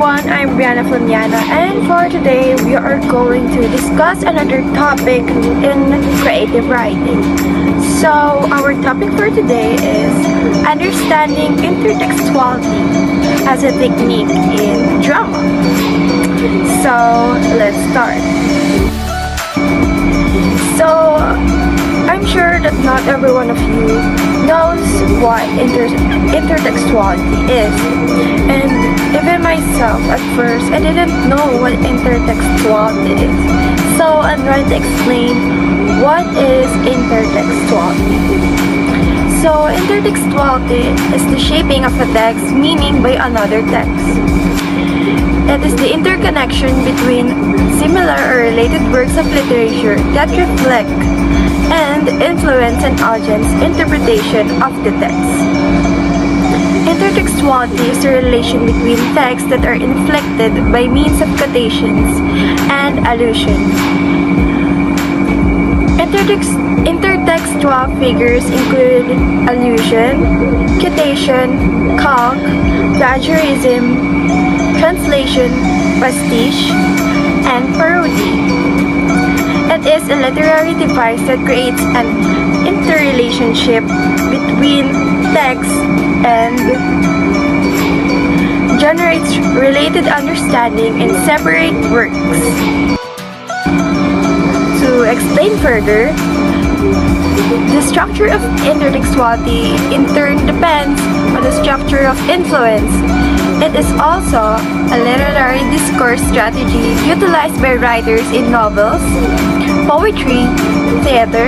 everyone, I'm Brianna Flamiana, and for today we are going to discuss another topic in creative writing. So our topic for today is understanding intertextuality as a technique in drama. So let's start. So I'm sure that not every one of you knows what intertextuality is, and even myself at first I didn't know what intertextuality is. So I'm going to explain what is intertextuality. So intertextuality is the shaping of a text meaning by another text. It is the interconnection between similar or related works of literature that reflect and influence an audience interpretation of the text. Intertextuality is the relation between texts that are inflected by means of quotations and allusion. Intertextual figures include allusion, quotation, calque, plagiarism, translation, pastiche, and parody. It is a literary device that creates an interrelationship between text and generates related understanding in separate works. To explain further, the structure of intertextuality in turn depends on the structure of influence. It is also a literary discourse strategy utilized by writers in novels, poetry, theater,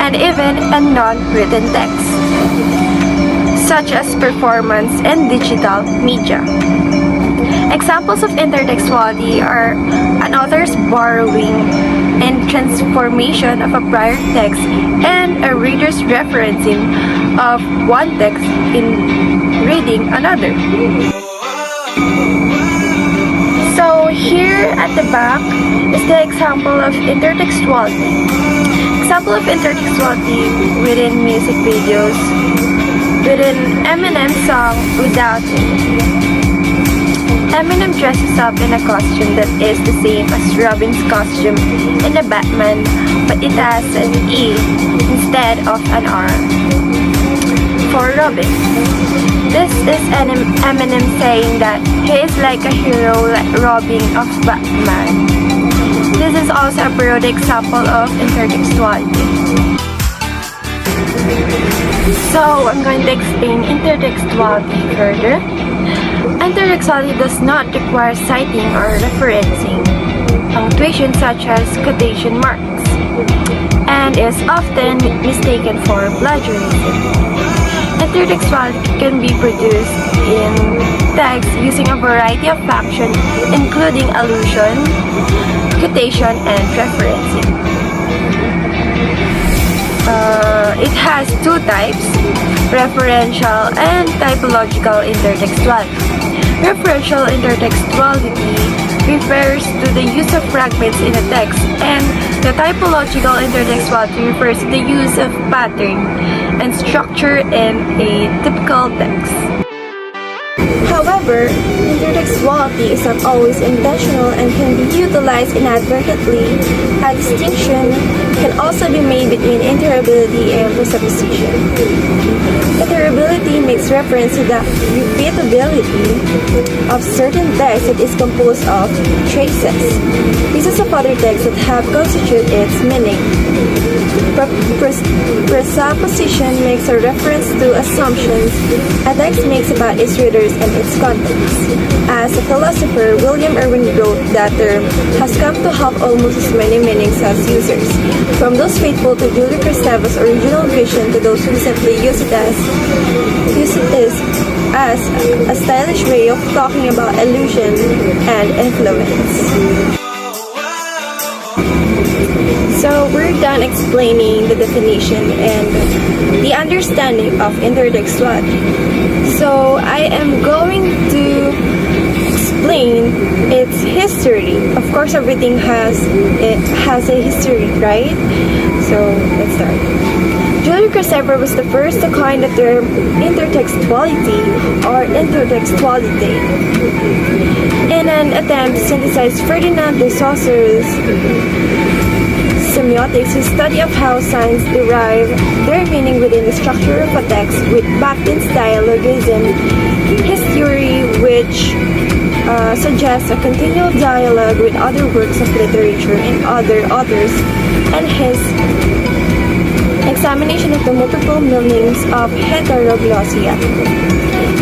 and even in non-written texts, such as performance and digital media. Examples of intertextuality are an author's borrowing and transformation of a prior text and a reader's referencing of one text in reading another. So here at the back is the example of intertextuality. Example of intertextuality within music videos, within Eminem's song Without It. Eminem dresses up in a costume that is the same as Robin's costume in the Batman, but it has an E instead of an R for Robin. This is Eminem saying that he is like a hero like Robin of Batman. This is also a parodic example of intertextuality. So I'm going to explain intertextuality further. Intertextuality does not require citing or referencing punctuation such as quotation marks, and is often mistaken for plagiarism. Intertextuality can be produced in text using a variety of functions, including allusion, quotation, and referencing. It has two types, referential and typological intertextuality. Referential intertextuality refers to the use of fragments in a text, and the typological intertextuality refers to the use of pattern and structure in a typical text. However, intertextuality is not always intentional and can be utilized inadvertently. A distinction can also be made between interability and presupposition. Interability makes reference to the repeatability of certain text that is composed of traces, pieces of other text that have constituted its meaning. Presupposition makes a reference to assumptions a text makes about its readers and its contents. As a philosopher, William Irwin wrote that term has come to have almost as many meanings as users, from those faithful to Julie Kristeva's original vision to those who simply use it as a stylish way of talking about illusion and influence. So we're done explaining the definition and the understanding of intertextuality. So I am going to explain its history. Of course, everything has a history, right? So let's start. Julius Kristeva was the first to coin the term intertextuality or intertextuality in an attempt to synthesize Ferdinand de Saussure's semiotics, his study of how signs derive their meaning within the structure of a text, with Bakhtin's dialogism, his theory which suggests a continual dialogue with other works of literature and other authors, and his examination of the multiple meanings of heteroglossia.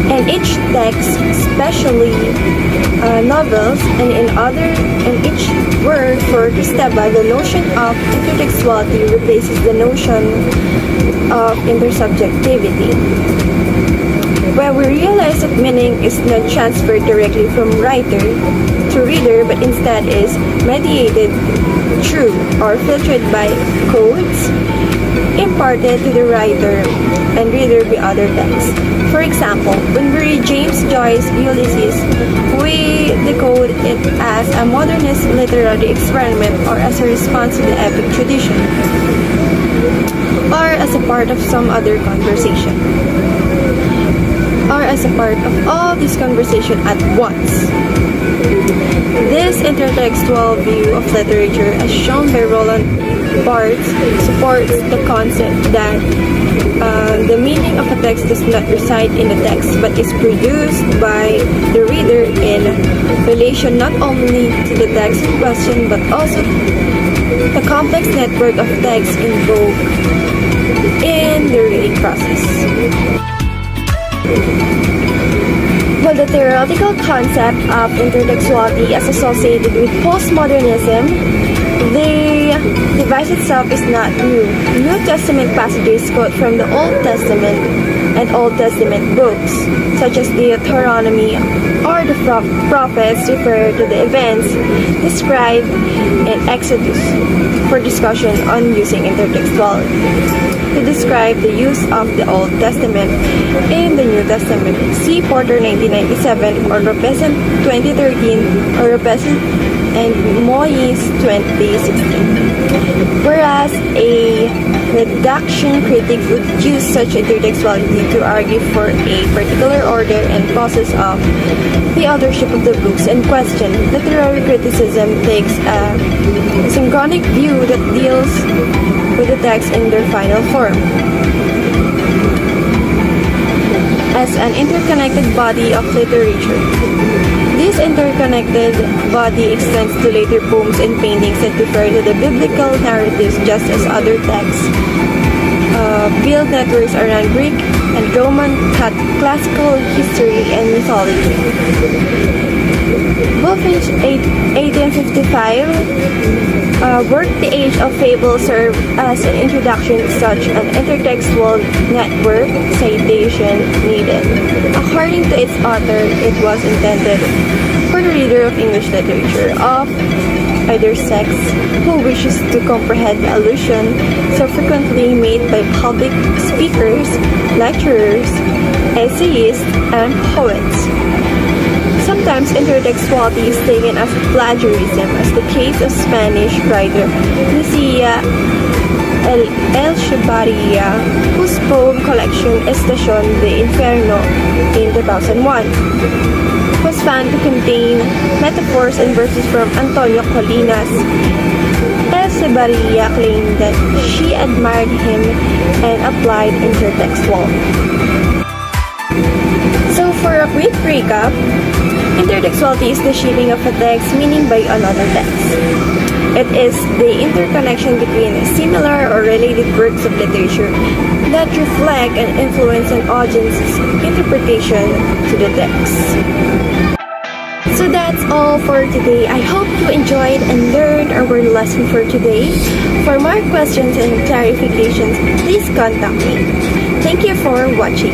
And each text, especially novels, and in each word for Kristeva, the notion of intertextuality replaces the notion of intersubjectivity, where we realize that meaning is not transferred directly from writer to reader, but instead is mediated through or filtered by codes imparted to the writer and reader by other texts. For example, when we read James Joyce's Ulysses, we decode it as a modernist literary experiment or as a response to the epic tradition, or as a part of some other conversation, or as a part of all this conversation at once. This intertextual view of literature, as shown by Roland Barthes, supports the concept that the meaning of a text does not reside in the text, but is produced by the reader in relation not only to the text in question, but also the complex network of texts invoked in the reading process. Well, the theoretical concept of intertextuality as associated with postmodernism, the device itself is not new. New Testament passages quote from the Old Testament and Old Testament books, such as the Deuteronomy or the prophets, refer to the events described in Exodus for discussion on using intertextuality to describe the use of the Old Testament in the New Testament. See Porter 1997 or Represent 2013 or Represent and Moyes 2016. Whereas a reduction critic would use such intertextuality to argue for a particular order and process of the authorship of the books in question. Literary criticism takes a synchronic view that deals with the text in their final form as an interconnected body of literature. This interconnected body extends to later poems and paintings that refer to the biblical narratives, just as other texts build networks around Greek and Roman classical history and mythology. Bulfinch's 1855 work, The Age of Fable, served as an introduction to such an intertextual network citation needed. According to its author, it was intended for the reader of English literature of either sex who wishes to comprehend the allusion so frequently made by public speakers, lecturers, essayists, and poets. Sometimes intertextuality is taken as plagiarism, as the case of Spanish writer Lucia Echevarria, whose poem collection Estación de Inferno in 2001 was found to contain metaphors and verses from Antonio Colinas. Echevarria claimed that she admired him and applied intertextual. So for a quick recap, intertextuality is the shaping of a text meaning by another text. It is the interconnection between similar or related works of literature that reflect and influence an audience's interpretation to the text. So that's all for today. I hope you enjoyed and learned our word lesson for today. For more questions and clarifications, please contact me. Thank you for watching.